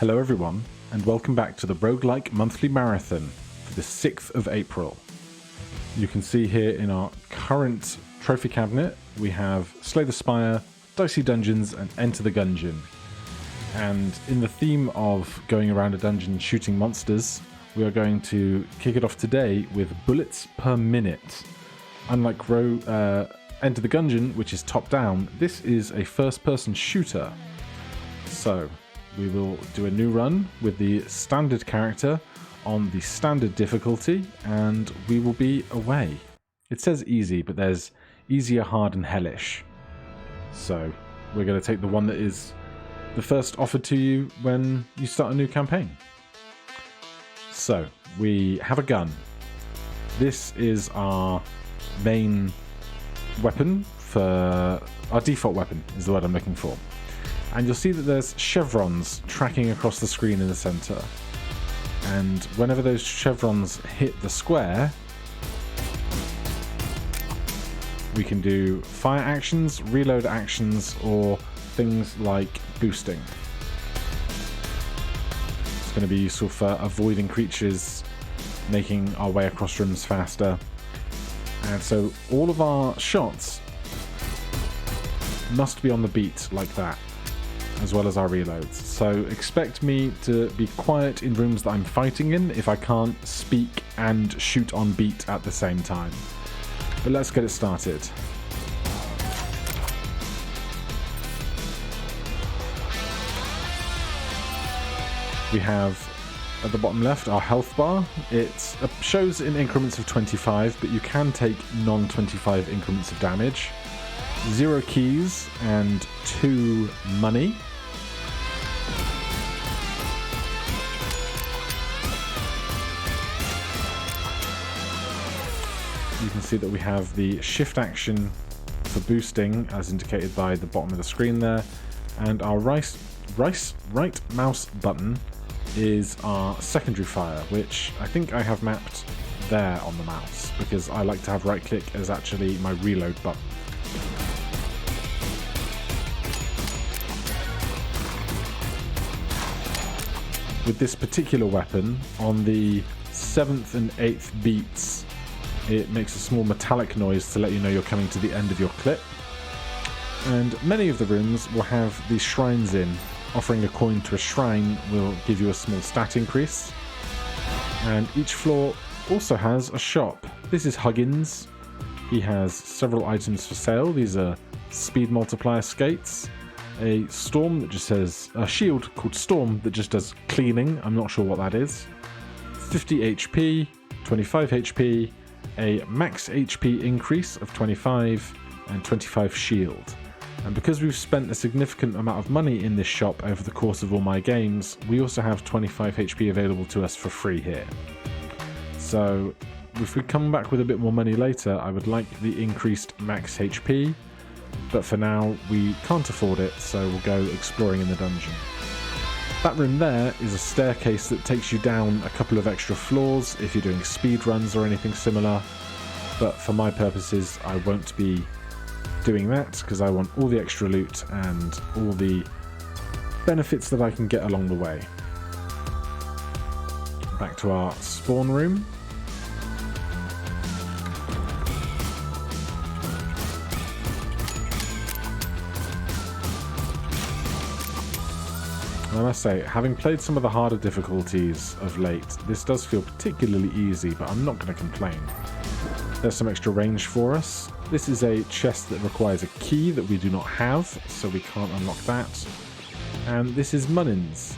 Hello everyone, and welcome back to the Roguelike monthly marathon for the 6th of April. You can see here in our current trophy cabinet, we have Slay the Spire, Dicey Dungeons, and Enter the Gungeon. And in the theme of going around a dungeon shooting monsters, we are going to kick it off today with bullets per minute. Unlike Enter the Gungeon, which is top-down, this is a first-person shooter. So, we will do a new run with the standard character on the standard difficulty, and we will be away. It says easy, but there's easier, hard, and hellish. So, we're going to take the one that is the first offered to you when you start a new campaign. So, we have a gun. This is our main weapon for... our default weapon is the word I'm looking for. And you'll see that there's chevrons tracking across the screen in the center. And whenever those chevrons hit the square, we can do fire actions, reload actions, or things like boosting. It's going to be useful for avoiding creatures, making our way across rooms faster. And so all of our shots must be on the beat like that, as well as our reloads. So expect me to be quiet in rooms that I'm fighting in if I can't speak and shoot on beat at the same time. But let's get it started. We have at the bottom left our health bar. It shows in increments of 25, but you can take non-25 increments of damage. 0 keys and 2 money. You can see that we have the shift action for boosting, as indicated by the bottom of the screen there, and our right mouse button is our secondary fire, which I think I have mapped there on the mouse, because I like to have right click as actually my reload button. With this particular weapon, on the 7th and 8th beats, it makes a small metallic noise to let you know you're coming to the end of your clip. And many of the rooms will have these shrines in. Offering a coin to a shrine will give you a small stat increase. And each floor also has a shop. This is Huggins. He has several items for sale. These are speed multiplier skates, a storm that just says, a shield called Storm that just does cleaning. I'm not sure what that is. 50 HP, 25 HP, a max HP increase of 25, and 25 shield. And because we've spent a significant amount of money in this shop over the course of all my games, we also have 25 HP available to us for free here. So if we come back with a bit more money later, I would like the increased max HP, but for now we can't afford it, so we'll go exploring in the dungeon. That room there is a staircase that takes you down a couple of extra floors if you're doing speed runs or anything similar, but for my purposes I won't be doing that because I want all the extra loot and all the benefits that I can get along the way. Back to our spawn room. I must say, having played some of the harder difficulties of late, this does feel particularly easy, but I'm not going to complain. There's some extra range for us. This is a chest that requires a key that we do not have, so we can't unlock that. And this is Munnins.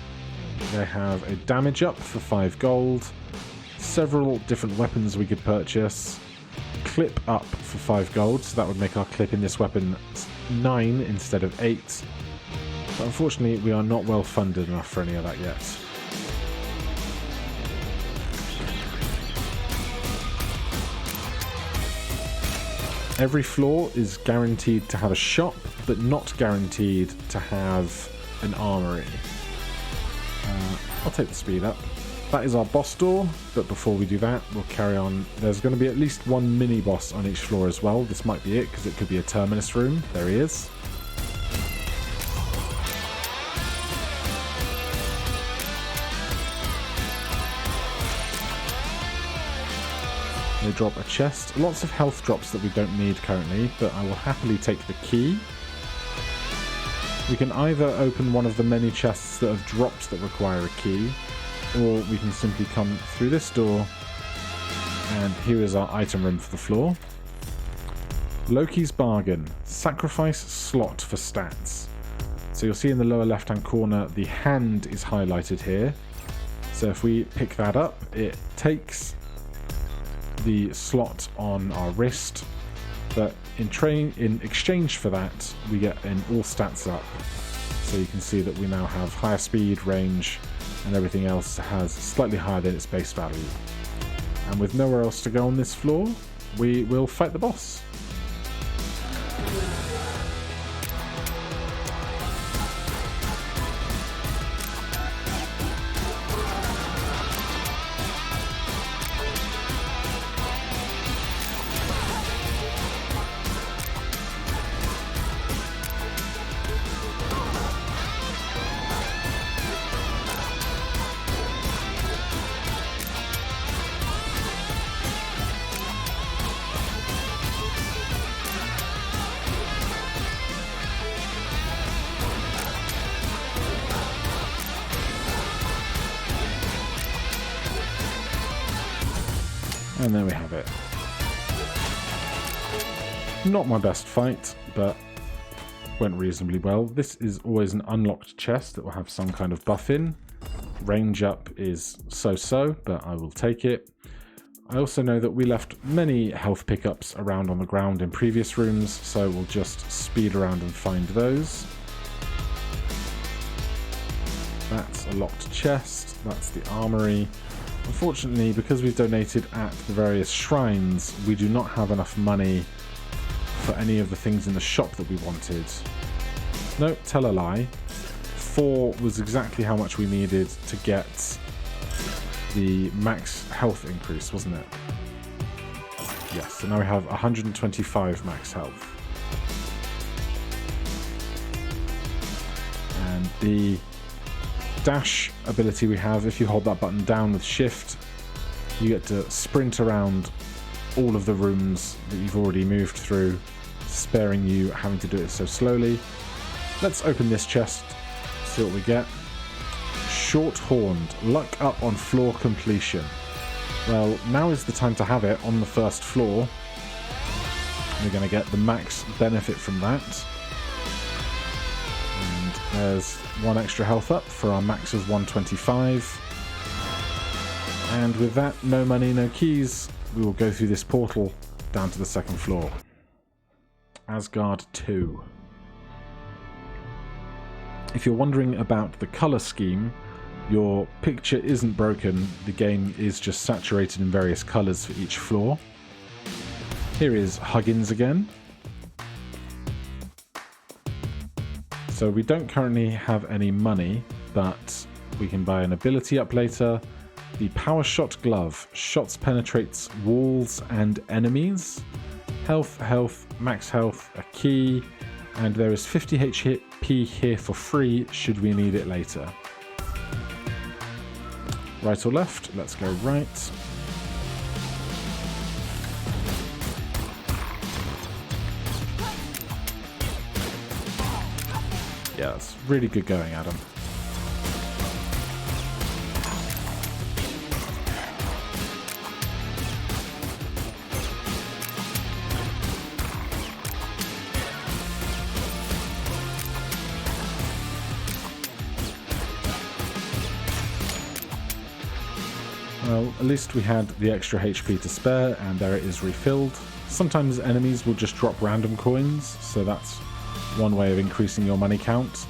They have a damage up for 5 gold, several different weapons we could purchase, clip up for 5 gold, so that would make our clip in this weapon 9 instead of 8. But unfortunately, we are not well funded enough for any of that yet. Every floor is guaranteed to have a shop, but not guaranteed to have an armory. I'll take the speed up. That is our boss door, but before we do that, we'll carry on. There's going to be at least one mini-boss on each floor as well. This might be it, because it could be a terminus room. There he is. They drop a chest. Lots of health drops that we don't need currently, but I will happily take the key. We can either open one of the many chests that have dropped that require a key, or we can simply come through this door, and here is our item room for the floor. Loki's Bargain. Sacrifice slot for stats. So you'll see in the lower left hand corner the hand is highlighted here. So if we pick that up, it takes the slot on our wrist, but in exchange for that we get an all stats up. So you can see that we now have higher speed, range, and everything else has slightly higher than its base value. And with nowhere else to go on this floor, we will fight the boss. And there we have it. Not my best fight, but went reasonably well. This is always an unlocked chest that will have some kind of buff in. Range up is so-so, but I will take it. I also know that we left many health pickups around on the ground in previous rooms, so we'll just speed around and find those. That's a locked chest. That's the armory. Unfortunately, because we've donated at the various shrines, we do not have enough money for any of the things in the shop that we wanted. No, tell a lie. 4 was exactly how much we needed to get the max health increase, wasn't it? Yes, so now we have 125 max health. And the dash ability we have, if you hold that button down with shift, you get to sprint around all of the rooms that you've already moved through, sparing you having to do it so slowly. Let's open this chest, see what we get. Short-horned, luck up on floor completion. Well, now is the time to have it on the first floor. We're going to get the max benefit from that. And there's 1 extra health up for our max of 125. And with that, no money, no keys, we will go through this portal down to the second floor. Asgard 2. If you're wondering about the colour scheme, your picture isn't broken, the game is just saturated in various colours for each floor. Here is Huggins again. So we don't currently have any money, but we can buy an ability up later. The Power Shot Glove. Shots penetrates walls and enemies. Health, health, max health, a key, and there is 50 HP here for free should we need it later. Right or left? Let's go right. Yeah, it's really good going, Adam. Well, at least we had the extra HP to spare, and there it is refilled. Sometimes enemies will just drop random coins, so that's one way of increasing your money count.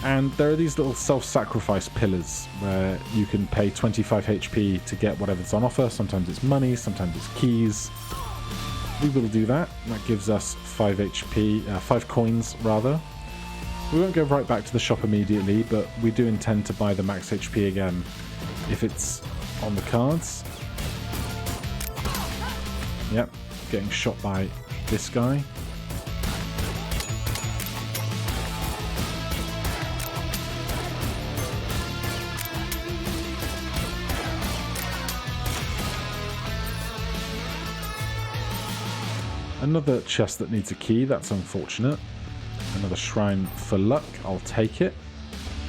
And there are these little self-sacrifice pillars where you can pay 25 HP to get whatever's on offer. Sometimes it's money, sometimes it's keys. We will do that. That gives us 5 coins rather. We won't go right back to the shop immediately, but we do intend to buy the max HP again if it's on the cards. Yep, getting shot by this guy. another chest that needs a key. That's unfortunate. Another shrine for luck. I'll take it.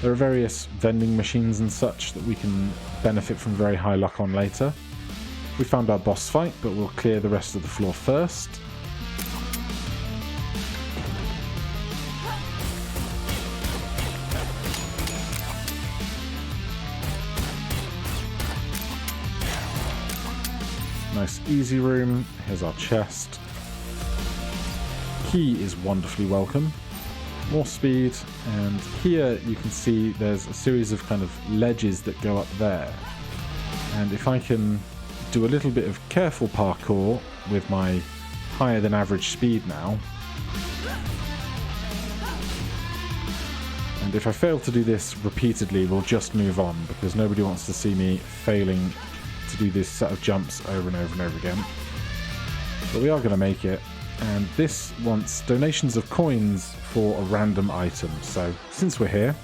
There are various vending machines and such that we can benefit from very high luck on later. We found our boss fight, but we'll clear the rest of the floor first. Nice easy room. Here's our chest. Key is wonderfully welcome. More speed, and here you can see there's a series of kind of ledges that go up there. And if I can do a little bit of careful parkour with my higher than average speed now, and if I fail to do this repeatedly, we'll just move on, because nobody wants to see me failing to do this set of jumps over and over and over again. But we are going to make it, and this wants donations of coins for a random item. So since we're here,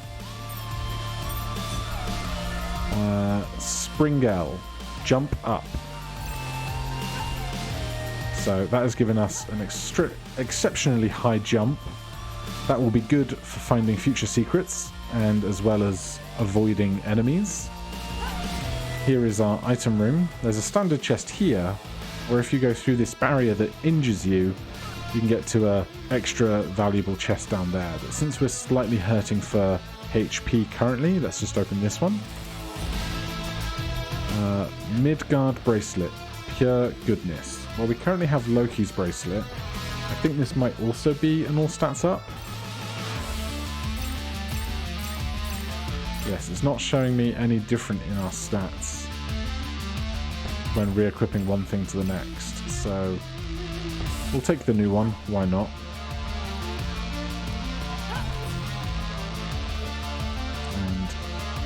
Springell, jump up. So that has given us an exceptionally high jump. That will be good for finding future secrets, and as well as avoiding enemies. Here is our item room. There's a standard chest here, where if you go through this barrier that injures you, you can get to a extra valuable chest down there. But since we're slightly hurting for HP currently, let's just open this one. Midgard bracelet, pure goodness. Well, we currently have Loki's bracelet. I think this might also be an all stats up. Yes, it's not showing me any different in our stats when re-equipping one thing to the next, so we'll take the new one, why not?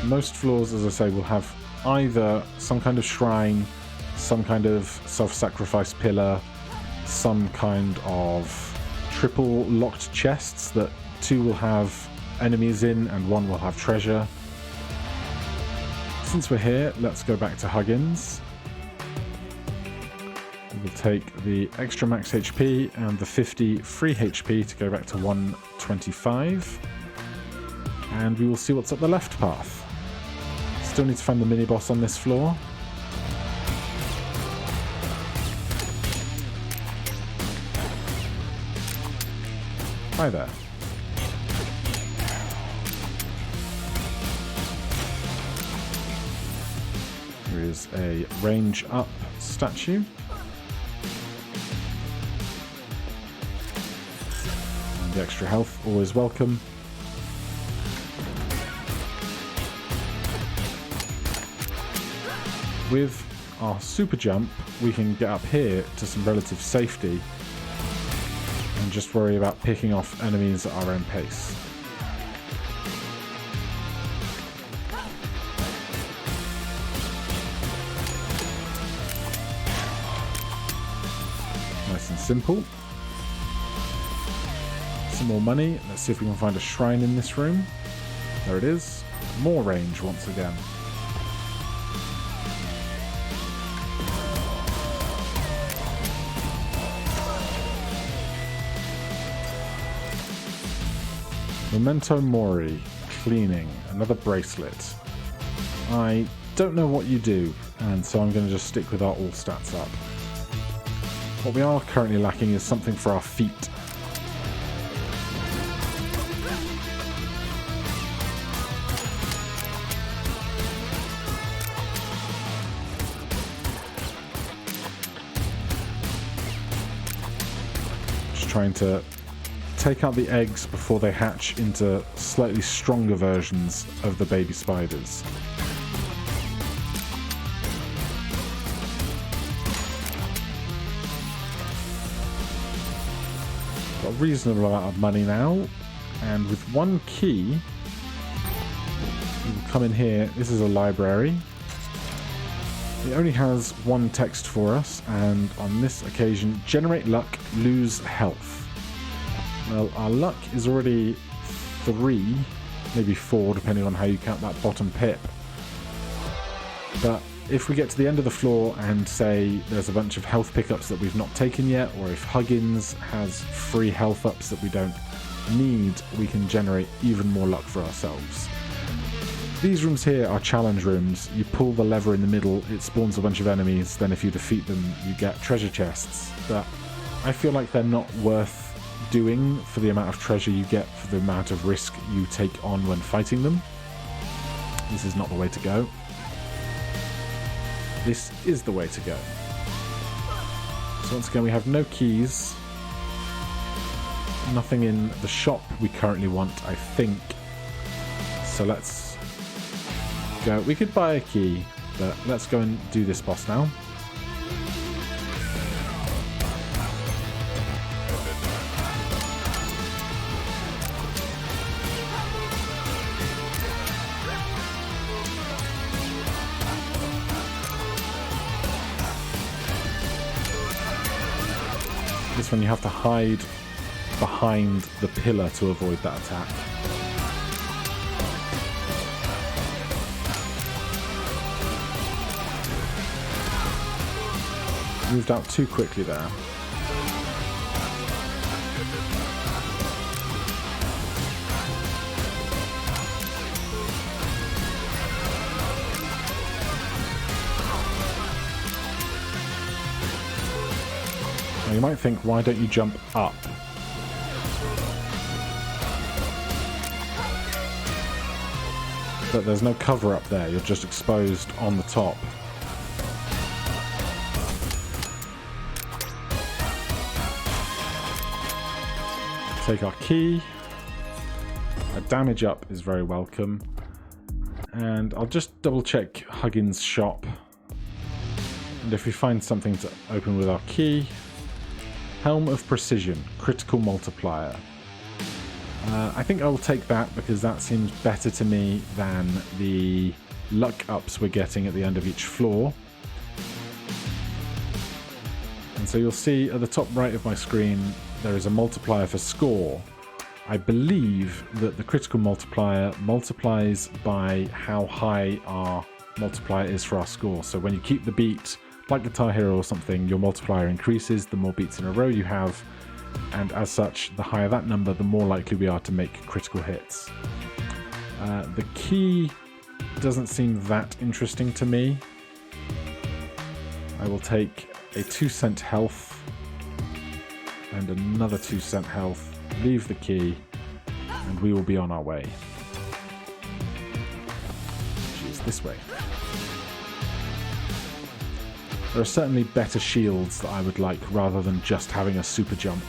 And most floors, as I say, will have either some kind of shrine, some kind of self-sacrifice pillar, some kind of triple locked chests that 2 will have enemies in and 1 will have treasure. Since we're here, let's go back to Huggins. We'll take the extra max HP and the 50 free HP to go back to 125. And we will see what's up the left path. Still need to find the mini-boss on this floor. Hi there. There is a range up statue. And the extra health, always welcome. With our super jump, we can get up here to some relative safety and just worry about picking off enemies at our own pace. Nice and simple. Some more money. Let's see if we can find a shrine in this room. There it is. More range once again. Memento Mori, cleaning, another bracelet. I don't know what you do, and so I'm going to just stick with our all stats up. What we are currently lacking is something for our feet. Just trying to take out the eggs before they hatch into slightly stronger versions of the baby spiders. Got a reasonable amount of money now, and with 1 key, we'll come in here. This is a library. It only has 1 text for us, and on this occasion, generate luck, lose health. Well, our luck is already 3, maybe 4, depending on how you count that bottom pip. But if we get to the end of the floor and say there's a bunch of health pickups that we've not taken yet, or if Huggins has free health ups that we don't need, we can generate even more luck for ourselves. These rooms here are challenge rooms. You pull the lever in the middle, it spawns a bunch of enemies, then if you defeat them, you get treasure chests. But I feel like they're not worth doing for the amount of treasure you get for the amount of risk you take on when fighting them. This is not the way to go. This is the way to go. So once again, we have no keys. Nothing in the shop we currently want, I think. So let's go. We could buy a key, but let's go and do this boss now. This one you have to hide behind the pillar to avoid that attack. Moved out too quickly there. Now you might think, why don't you jump up? But there's no cover up there, you're just exposed on the top. Take our key. A damage up is very welcome. And I'll just double check Huggins' shop. And if we find something to open with our key, Helm of Precision, critical multiplier. I think I will take that because that seems better to me than the luck ups we're getting at the end of each floor. And so you'll see at the top right of my screen there is a multiplier for score. I believe that the critical multiplier multiplies by how high our multiplier is for our score. So when you keep the beat, like Guitar Hero or something, your multiplier increases the more beats in a row you have, and as such, the higher that number, the more likely we are to make critical hits. The key doesn't seem that interesting to me. I will take a 2-cent health and another 2-cent health, leave the key, and we will be on our way. Which is this way. There are certainly better shields that I would like rather than just having a super jump.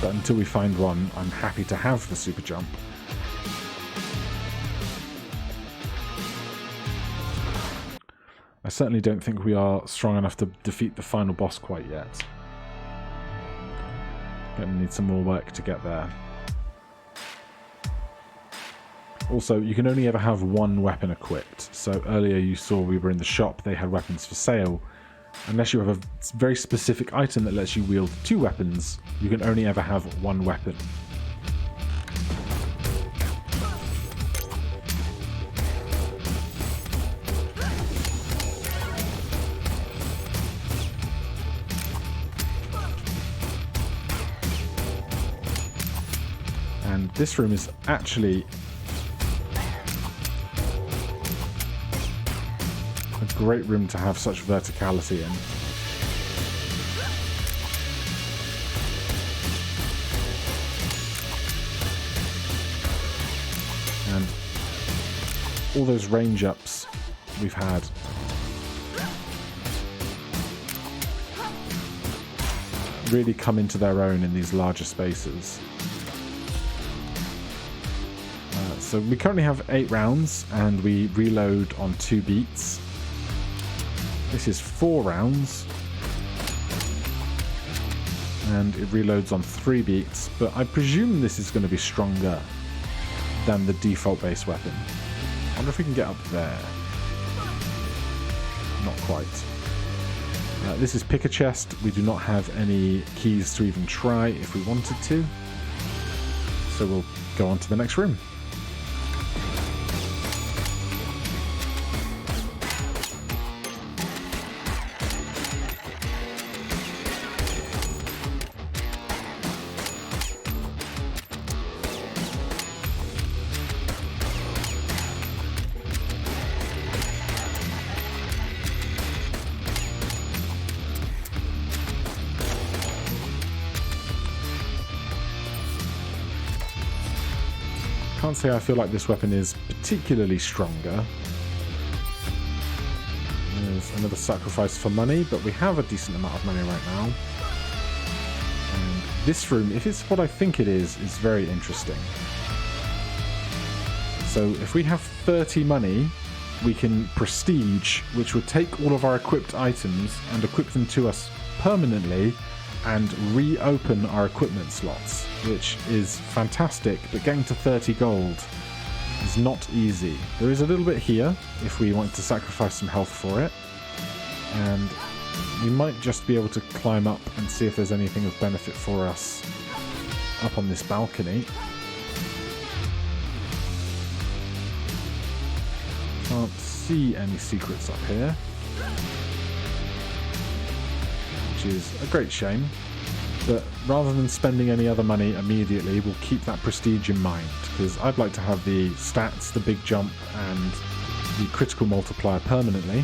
But until we find one, I'm happy to have the super jump. I certainly don't think we are strong enough to defeat the final boss quite yet. Gonna need some more work to get there. Also, you can only ever have one weapon equipped. So earlier you saw we were in the shop, they had weapons for sale. Unless you have a very specific item that lets you wield 2 weapons, you can only ever have one weapon. And this room is actually a great room to have such verticality in. And all those range ups we've had really come into their own in these larger spaces. So we currently have 8 rounds and we reload on 2 beats. This is 4 rounds and it reloads on 3 beats, but I presume this is going to be stronger than the default base weapon. I wonder if we can get up there. Not quite. This is pick a chest. We do not have any keys to even try if we wanted to. So we'll go on to the next room. can't say I feel like this weapon is particularly stronger. There's another sacrifice for money, but we have a decent amount of money right now. And this room, if it's what I think it is very interesting. So if we have 30 money, we can prestige, which would take all of our equipped items and equip them to us permanently and reopen our equipment slots, which is fantastic, but getting to 30 gold is not easy. There is a little bit here if we want to sacrifice some health for it, and we might just be able to climb up and see if there's anything of benefit for us up on this balcony. Can't see any secrets up here, which is a great shame, but rather than spending any other money immediately, we'll keep that prestige in mind, because I'd like to have the stats, the big jump, and the critical multiplier permanently.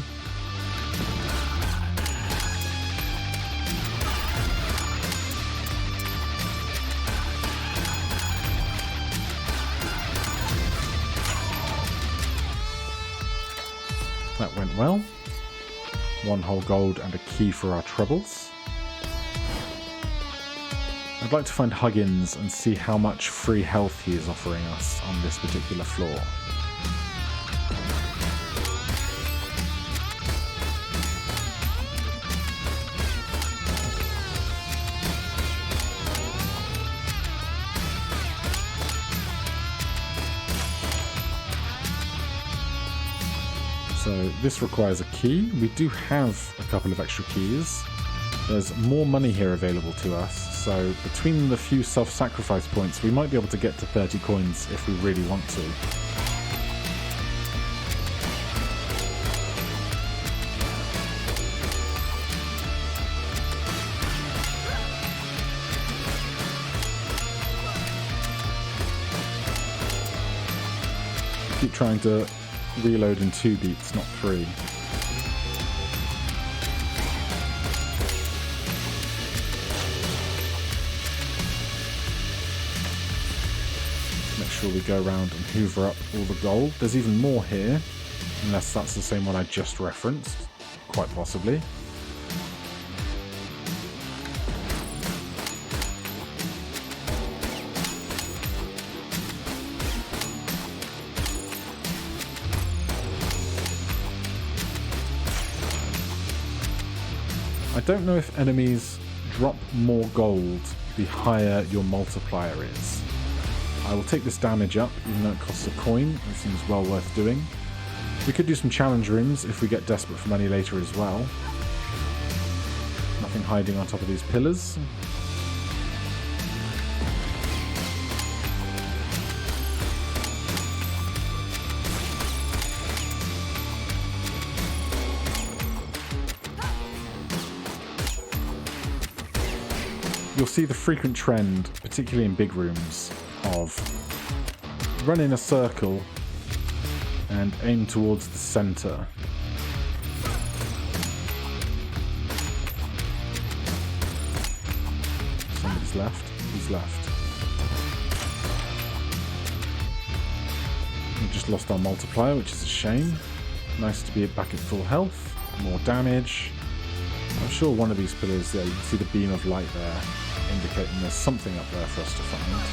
That went well. 1 whole gold and a key for our troubles. I'd like to find Huggins and see how much free health he is offering us on this particular floor. So this requires a key. We do have a couple of extra keys. There's more money here available to us, so between the few self-sacrifice points we might be able to get to 30 coins if we really want to. Keep trying to reload in 2 beats, not 3. Make sure we go around and hoover up all the gold. There's even more here, unless that's the same one I just referenced. Quite possibly. I don't know if enemies drop more gold the higher your multiplier is. I will take this damage up, even though it costs a coin. It seems well worth doing. We could do some challenge rooms if we get desperate for money later as well. Nothing hiding on top of these pillars. You'll see the frequent trend, particularly in big rooms, of run in a circle and aim towards the center. Somebody's left. Who's left? We just lost our multiplier, which is a shame. Nice to be back at full health. More damage. I'm sure one of these pillars there, you can see the beam of light there, indicating there's something up there for us to find.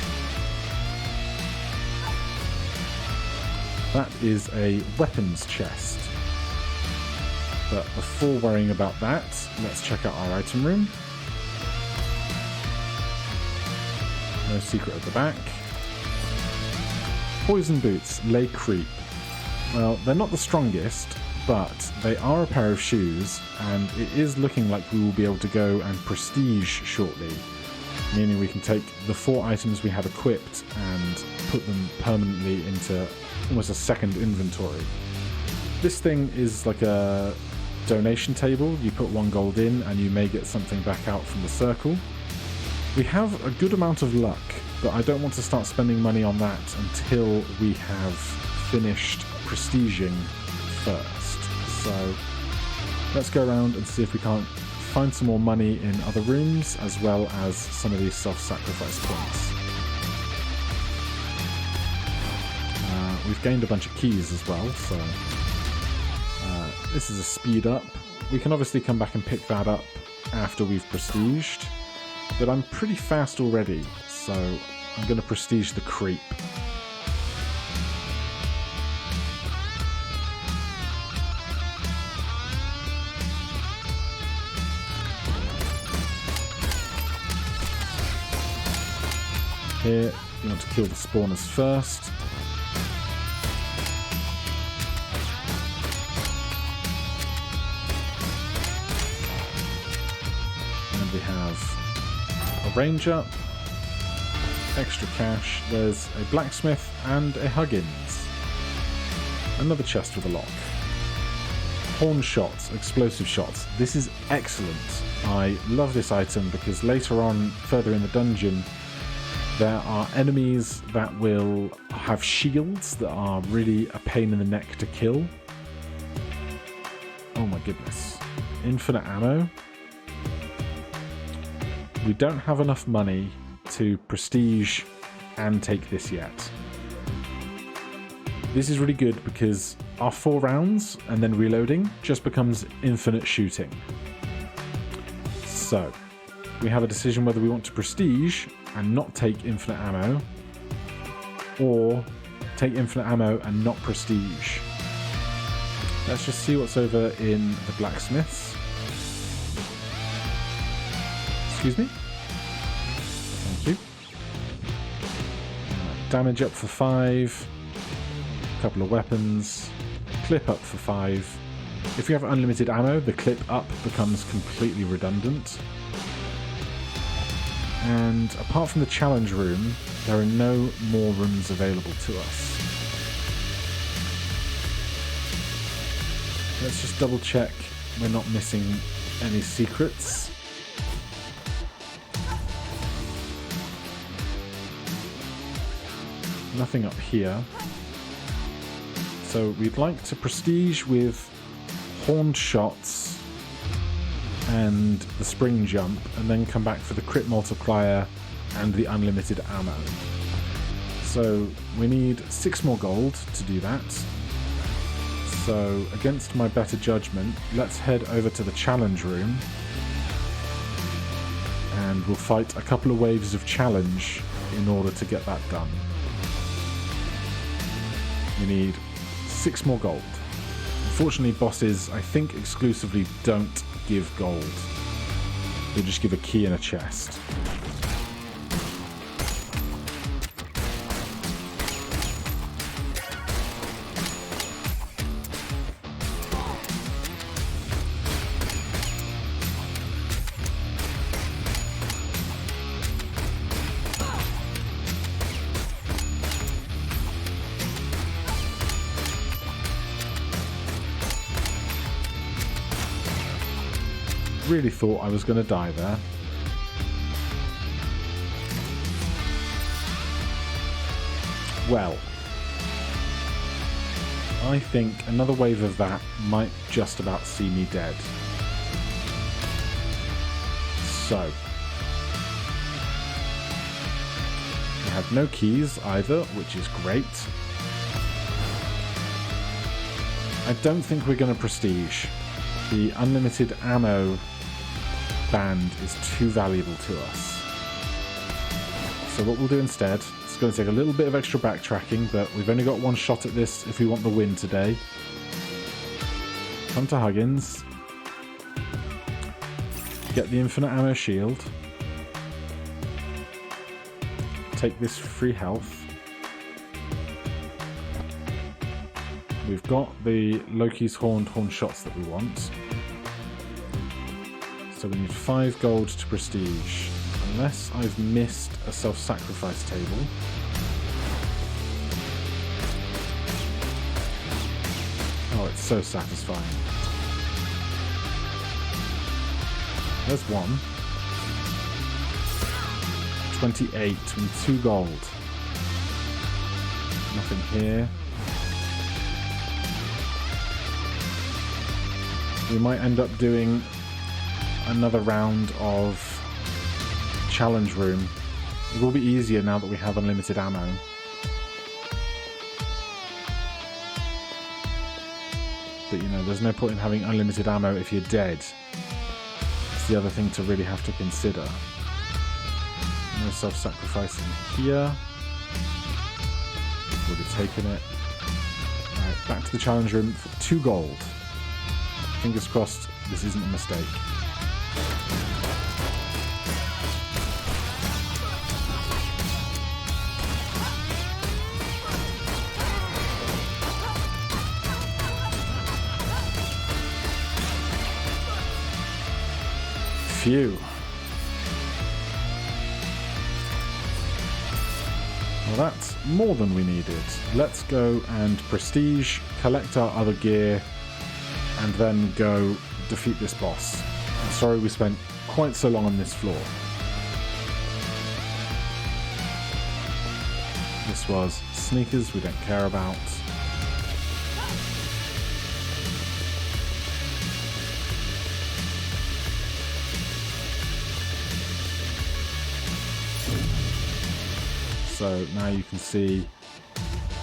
That is a weapons chest. But before worrying about that, let's check out our item room. No secret at the back. Poison boots, lay creep. Well, they're not the strongest, but they are a pair of shoes, and it is looking like we will be able to go and prestige shortly, meaning we can take the 4 items we have equipped and put them permanently into almost a second inventory. This thing is like a donation table. You put 1 gold in and you may get something back out from the circle. We have a good amount of luck, but I don't want to start spending money on that until we have finished prestiging first. So let's go around and see if we can't find some more money in other rooms, as well as some of these self-sacrifice points. we've gained a bunch of keys as well, so this is a speed up. We can obviously come back and pick that up after we've prestiged, but I'm pretty fast already, so I'm going to prestige the creep. Here, you want to kill the spawners first. And we have a ranger, extra cash, there's a blacksmith and a Huggins. Another chest with a lock. Horn shots, explosive shots. This is excellent. I love this item because later on, further in the dungeon, there are enemies that will have shields that are really a pain in the neck to kill. Oh my goodness. Infinite ammo. We don't have enough money to prestige and take this yet. This is really good because our 4 rounds and then reloading just becomes infinite shooting. So, we have a decision whether we want to prestige and not take infinite ammo, or take infinite ammo and not prestige. Let's just see what's over in the blacksmiths. Excuse me. Thank you. Damage up for 5. A couple of weapons. Clip up for 5. If you have unlimited ammo, the clip up becomes completely redundant. And apart from the challenge room, there are no more rooms available to us. Let's just double check we're not missing any secrets. Nothing up here. So we'd like to prestige with horned shots and the spring jump, and then come back for the crit multiplier and the unlimited ammo. So we need 6 more gold to do that. So against my better judgment, let's head over to the challenge room and we'll fight a couple of waves of challenge in order to get that done. We need 6 more gold. Unfortunately, bosses, I think, exclusively don't give gold. They just give a key and a chest. Really thought I was going to die there. Well, I think another wave of that might just about see me dead. So, we have no keys either, which is great. I don't think we're going to prestige. The unlimited ammo band is too valuable to us. So what we'll do instead, it's going to take a little bit of extra backtracking, but we've only got 1 shot at this if we want the win today. Come to Huggins. Get the infinite ammo shield. Take this free health. We've got the Loki's horn shots that we want. So we need 5 gold to prestige. Unless I've missed a self-sacrifice table. Oh, it's so satisfying. There's 1. 28 and 2 gold. Nothing here. We might end up doing another round of challenge room. It will be easier now that we have unlimited ammo. but you know, there's no point in having unlimited ammo if you're dead. That's the other thing to really have to consider. No self-sacrificing here. Would have taken it. Alright, back to the challenge room for 2 gold. Fingers crossed this isn't a mistake. Phew. Well, that's more than we needed. Let's go and prestige, collect our other gear, and then go defeat this boss. I'm sorry we spent quite so long on this floor. This was sneakers we don't care about. So now you can see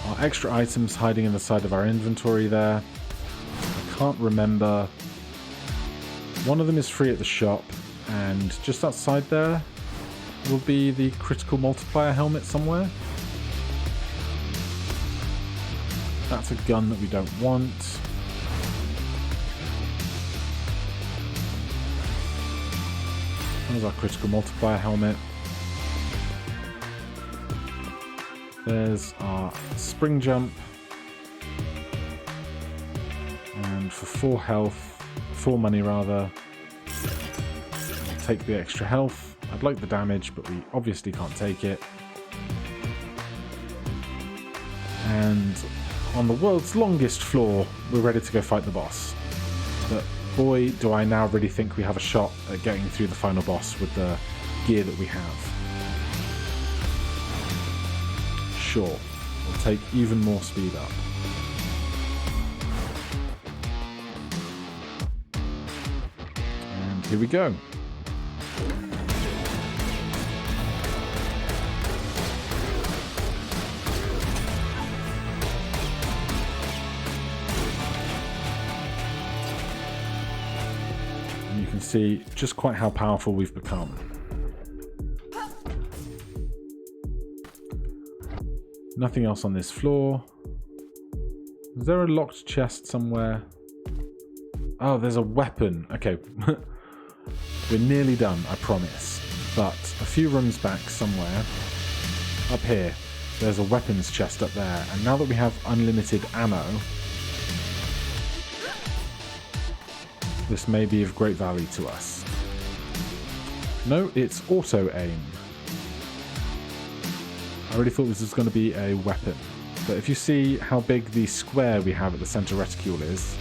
our extra items hiding in the side of our inventory there. I can't remember. One of them is free at the shop, and just outside there will be the critical multiplier helmet somewhere. That's a gun that we don't want. There's our critical multiplier helmet. There's our spring jump. And for 4 health, 4 money rather, I'll take the extra health. I'd like the damage, but we obviously can't take it. And on the world's longest floor, we're ready to go fight the boss. But boy, do I now really think we have a shot at getting through the final boss with the gear that we have. Sure, we'll take even more speed up. And here we go. And you can see just quite how powerful we've become. Nothing else on this floor. Is there a locked chest somewhere? Oh, there's a weapon. Okay. We're nearly done, I promise. But a few rooms back somewhere, up here, there's a weapons chest up there. And now that we have unlimited ammo, this may be of great value to us. No, it's auto-aim. I really thought this was going to be a weapon. But if you see how big the square we have at the center reticule is,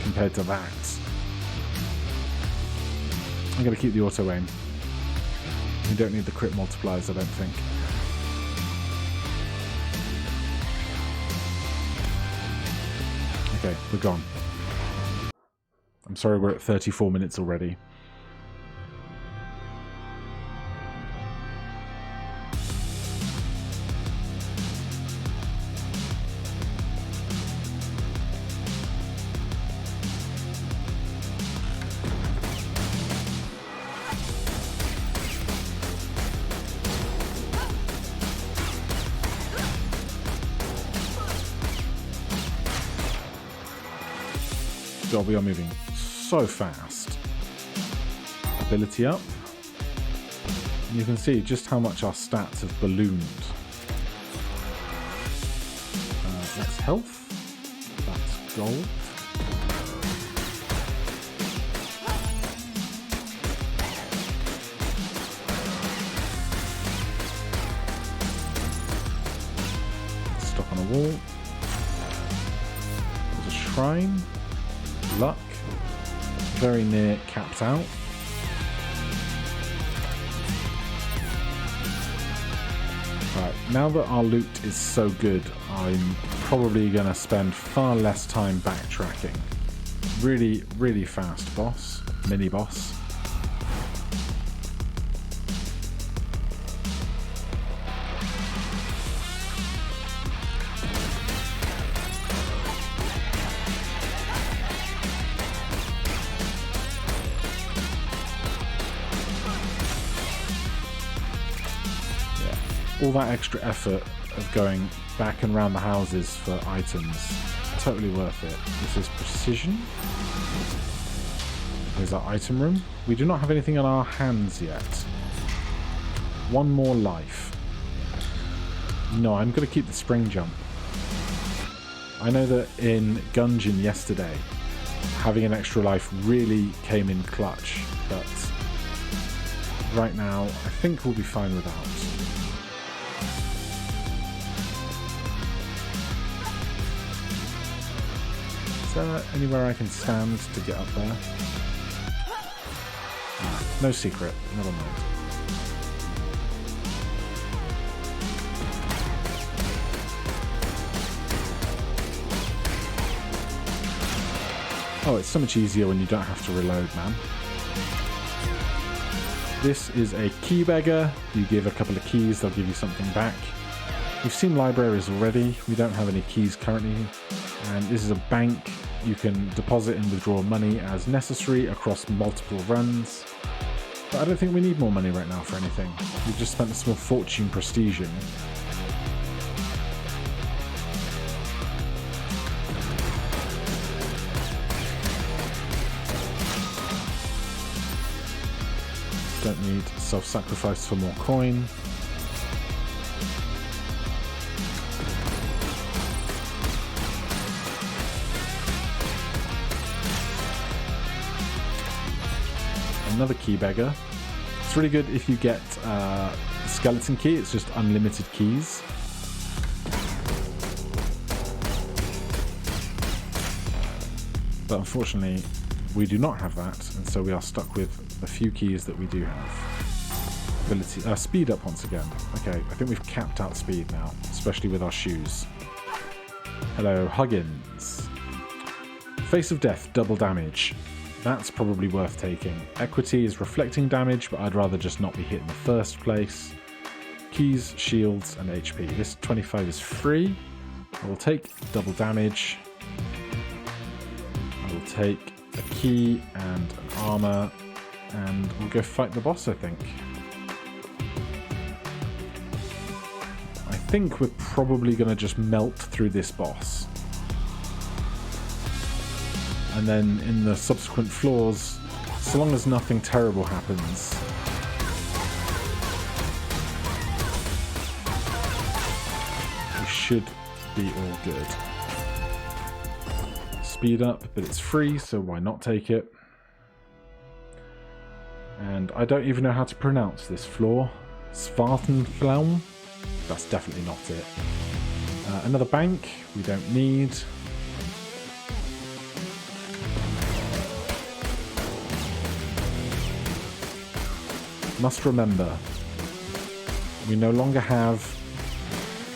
compared to that, I'm going to keep the auto aim. We don't need the crit multipliers, I don't think. Okay, we're gone. I'm sorry we're at 34 minutes already. God, we are moving so fast. Ability up. And you can see just how much our stats have ballooned. That's health. That's gold. Stop on a wall. There's a shrine. Luck. Very near capped out. Right, now that our loot is so good, I'm probably going to spend far less time backtracking. Really, really fast boss. Mini boss. all that extra effort of going back and around the houses for items, totally worth it. This is precision. Here's our item room. We do not have anything on our hands yet. One more life. No, I'm going to keep the spring jump. I know that in Gungeon yesterday, having an extra life really came in clutch, but right now I think we'll be fine without. Is there anywhere I can stand to get up there? No secret, never mind. Oh, it's so much easier when you don't have to reload, man. This is a key beggar. You give a couple of keys, they'll give you something back. We've seen libraries already. We don't have any keys currently. And this is a bank. You can deposit and withdraw money as necessary across multiple runs. But I don't think we need more money right now for anything. We've just spent a small fortune prestiging. Don't need self-sacrifice for more coin. Another key beggar. It's really good if you get the skeleton key. It's just unlimited keys. But unfortunately, we do not have that, and so we are stuck with the few keys that we do have. Ability, speed up once again. Okay, I think we've capped out speed now, especially with our shoes. Hello, Huggins. Face of Death, double damage. That's probably worth taking. Equity is reflecting damage, but I'd rather just not be hit in the first place. Keys, shields, and HP. This 25 is free. I will take double damage. I will take a key and an armor, and we'll go fight the boss, I think. I think we're probably going to just melt through this boss. And then in the subsequent floors, so long as nothing terrible happens, we should be all good. Speed up, but it's free, so why not take it? And I don't even know how to pronounce this floor. Svartenflaum? That's definitely not it. Another bank, we don't need. Must remember, we no longer have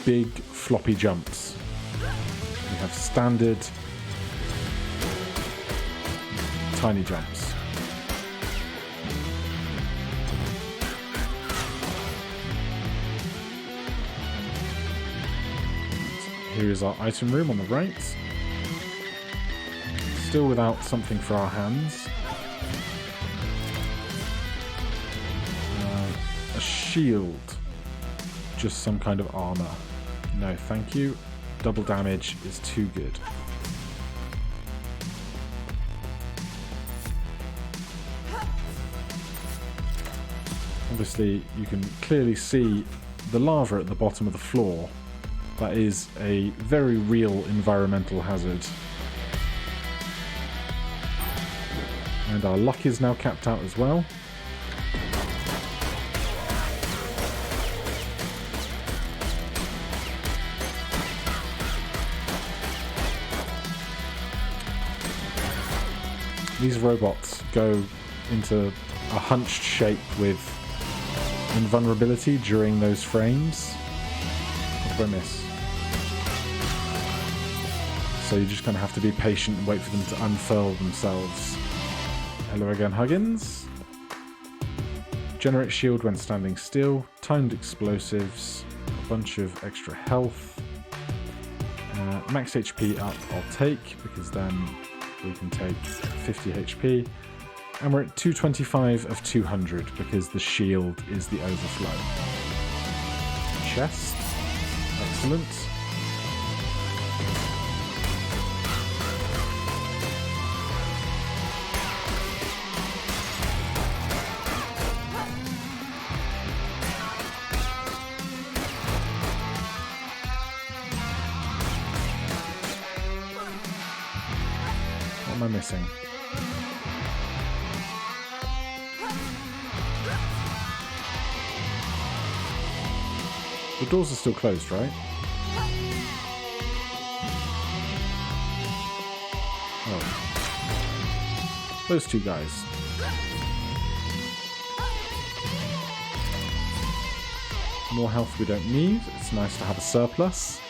big floppy jumps. We have standard tiny jumps. Here is our item room on the right. Still without something for our hands. A shield. Just some kind of armor. No, thank you. Double damage is too good. Obviously, you can clearly see the lava at the bottom of the floor. That is a very real environmental hazard. And our luck is now capped out as well. These robots go into a hunched shape with invulnerability during those frames. What did I miss? So you just kind of have to be patient and wait for them to unfurl themselves. Hello again, Huggins. Generate shield when standing still. Timed explosives. A bunch of extra health. Max HP up I'll take, because then we can take 50 HP. And we're at 225 of 200 because the shield is the overflow. chest. Excellent. What am I missing? The doors are still closed, right? Oh. Those two guys. More health we don't need. It's nice to have a surplus.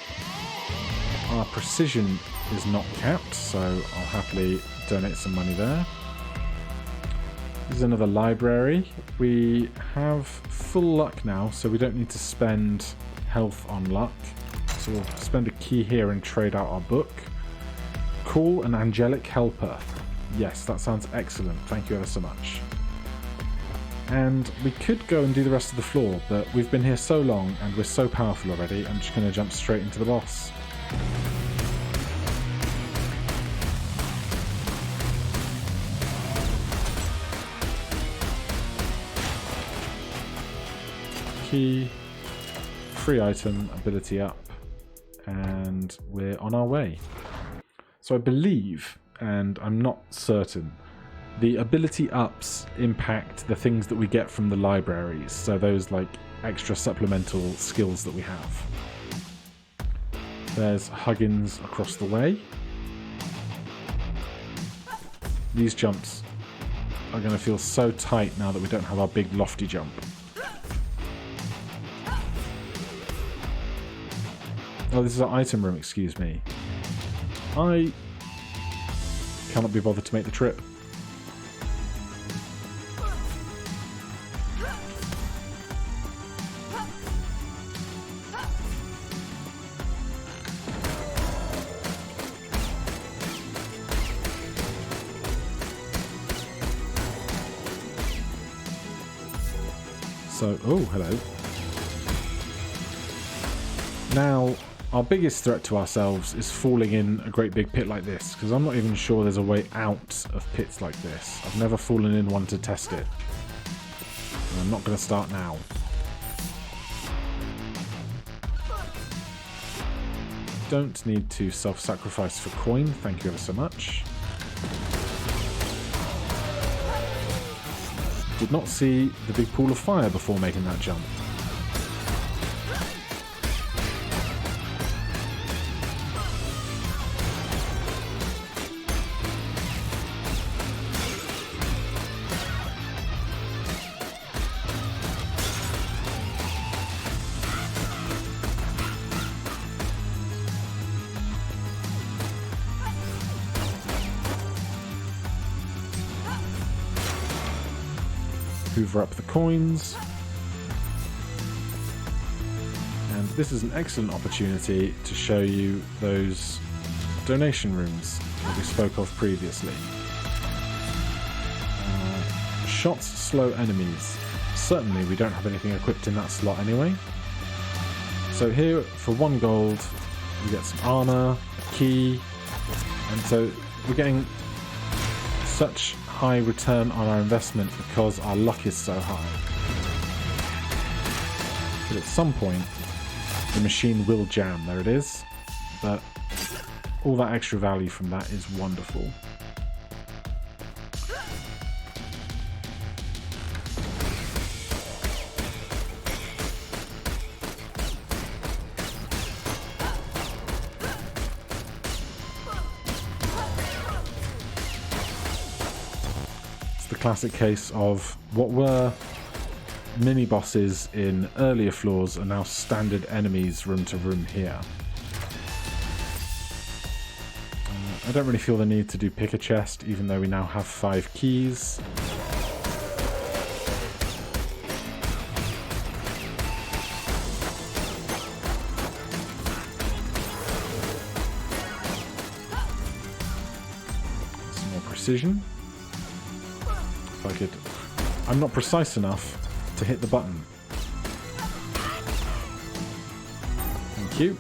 Our precision is not capped, so I'll happily donate some money there. This is another library. We have full luck now, so we don't need to spend health on luck. So we'll spend a key here and trade out our book. Call an angelic helper. Yes, that sounds excellent. Thank you ever so much. And we could go and do the rest of the floor, but we've been here so long and we're so powerful already, I'm just going to jump straight into the boss. Key, free item, ability up, and we're on our way. So I believe, and I'm not certain, the ability ups impact the things that we get from the libraries, so those like extra supplemental skills that we have. There's Huggins across the way. These jumps are going to feel so tight now that we don't have our big lofty jump. Oh, this is our item room, excuse me. I cannot be bothered to make the trip. So, oh, hello. Now, our biggest threat to ourselves is falling in a great big pit like this, because I'm not even sure there's a way out of pits like this. I've never fallen in one to test it. And I'm not going to start now. Don't need to self-sacrifice for coin, thank you ever so much. Did not see the big pool of fire before making that jump. Hoover up the coins. And this is an excellent opportunity to show you those donation rooms that we spoke of previously. Shots slow enemies. Certainly we don't have anything equipped in that slot anyway. So here for 1 gold we get some armor, a key, and so we're getting such high return on our investment because our luck is so high. But at some point the machine will jam, there it is, but all that extra value from that is wonderful. Classic case of what were mini bosses in earlier floors are now standard enemies room to room here. I don't really feel the need to do pick a chest even though we now have 5 keys. Some more precision. I'm not precise enough to hit the button. you.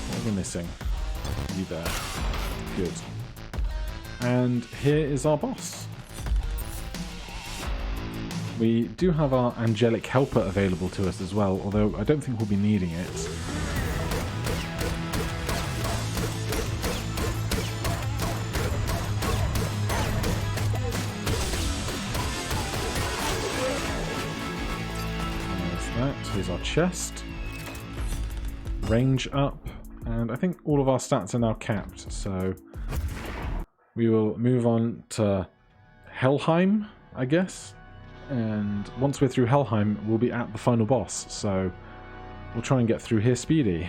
What are we missing? You there. Good. And here is our boss. We do have our angelic helper available to us as well, although I don't think we'll be needing it. There's that. Here's our chest. Range up. And I think all of our stats are now capped, so we will move on to Helheim, I guess. And once we're through Helheim, we'll be at the final boss, so we'll try and get through here speedy.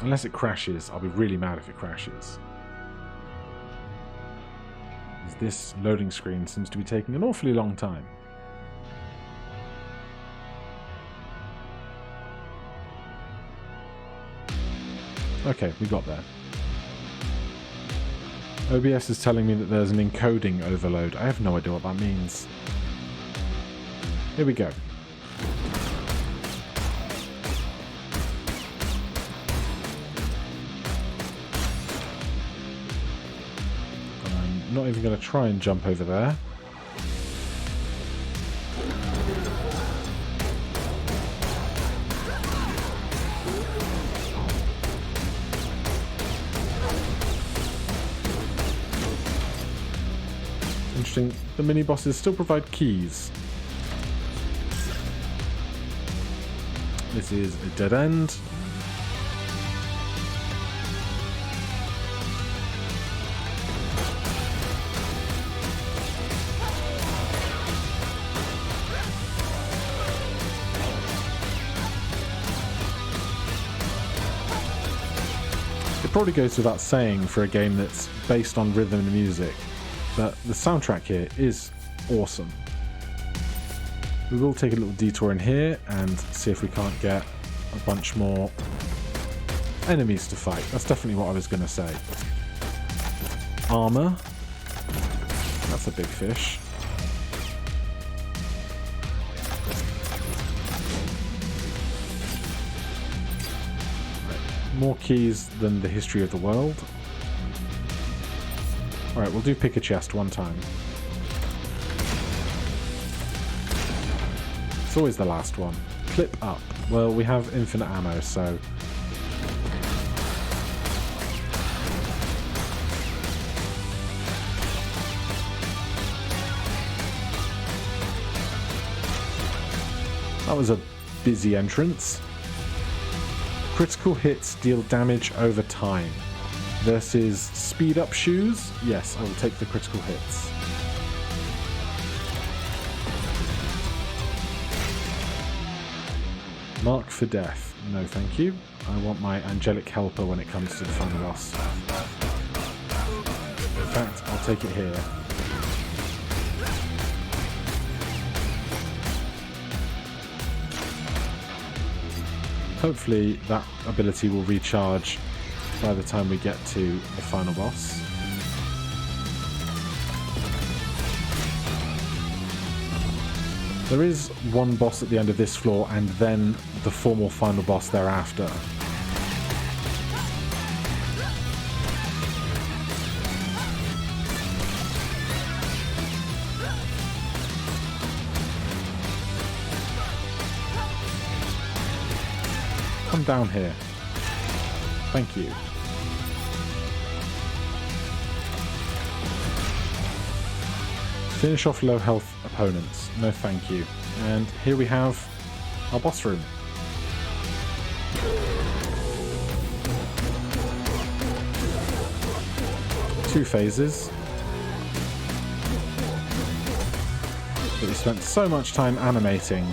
Unless it crashes, I'll be really mad if it crashes. This loading screen seems to be taking an awfully long time. Okay, we got there. OBS is telling me that there's an encoding overload. I have no idea what that means. Here we go. I'm not even going to try and jump over there. Interesting, the mini-bosses still provide keys. This is a dead end. It probably goes without saying for a game that's based on rhythm and music that the soundtrack here is awesome. We will take a little detour in here and see if we can't get a bunch more enemies to fight. That's definitely what I was going to say. Armor. That's a big fish. More keys than the history of the world. Alright, we'll do pick a chest one time. It's always the last one. Clip up. Well, we have infinite ammo, so... That was a busy entrance. Critical hits deal damage over time. Versus speed up shoes? Yes, I will take the critical hits. Mark for death. No, thank you. I want my angelic helper when it comes to the final boss. In fact, I'll take it here. Hopefully that ability will recharge by the time we get to the final boss. There is one boss at the end of this floor and then the formal final boss thereafter. Come down here. Thank you. Finish off low health opponents. No thank you. And here we have our boss room. Two phases. But we spent so much time animating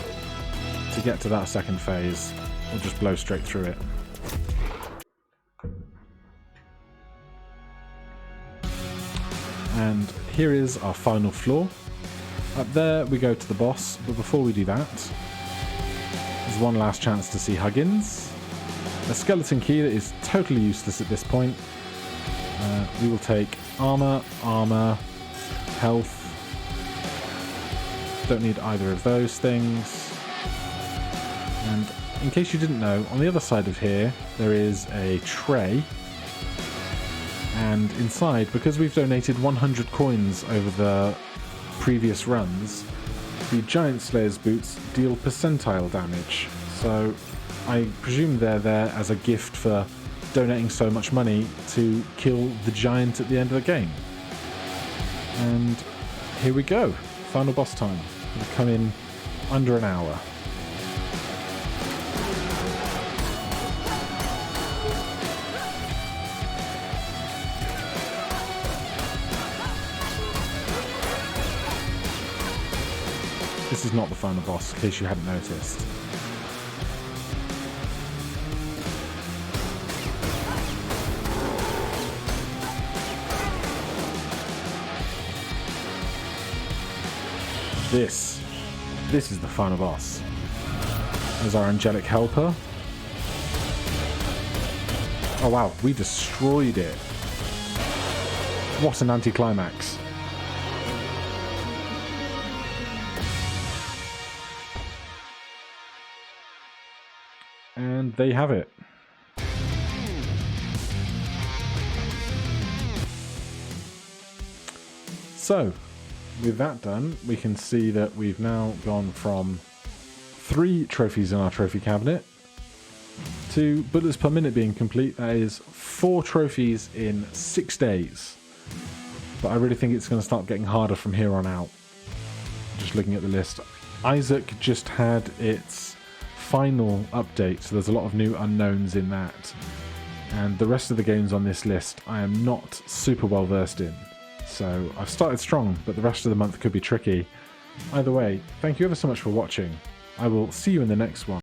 to get to that second phase. We'll just blow straight through it. And here is our final floor. Up there we go to the boss, but before we do that, there's one last chance to see Huggins. a skeleton key that is totally useless at this point. We will take armor, health. Don't need either of those things. And in case you didn't know, on the other side of here there is a tray. And inside, because we've donated 100 coins over the previous runs, the Giant Slayer's boots deal percentile damage. So I presume they're there as a gift for donating so much money to kill the giant at the end of the game. And here we go. Final boss time. It'll come in under an hour. This is not the final boss, in case you hadn't noticed. This is the final boss. There's our angelic helper. Oh wow, we destroyed it. What an anticlimax. And there you have it. So, with that done, we can see that we've now gone from 3 trophies in our trophy cabinet to bullets per minute being complete. That is 4 trophies in 6 days. But I really think it's going to start getting harder from here on out. Just looking at the list. Isaac just had its final update, so there's a lot of new unknowns in that. And the rest of the games on this list I am not super well versed in. So I've started strong, but the rest of the month could be tricky. Either way, thank you ever so much for watching. I will see you in the next one.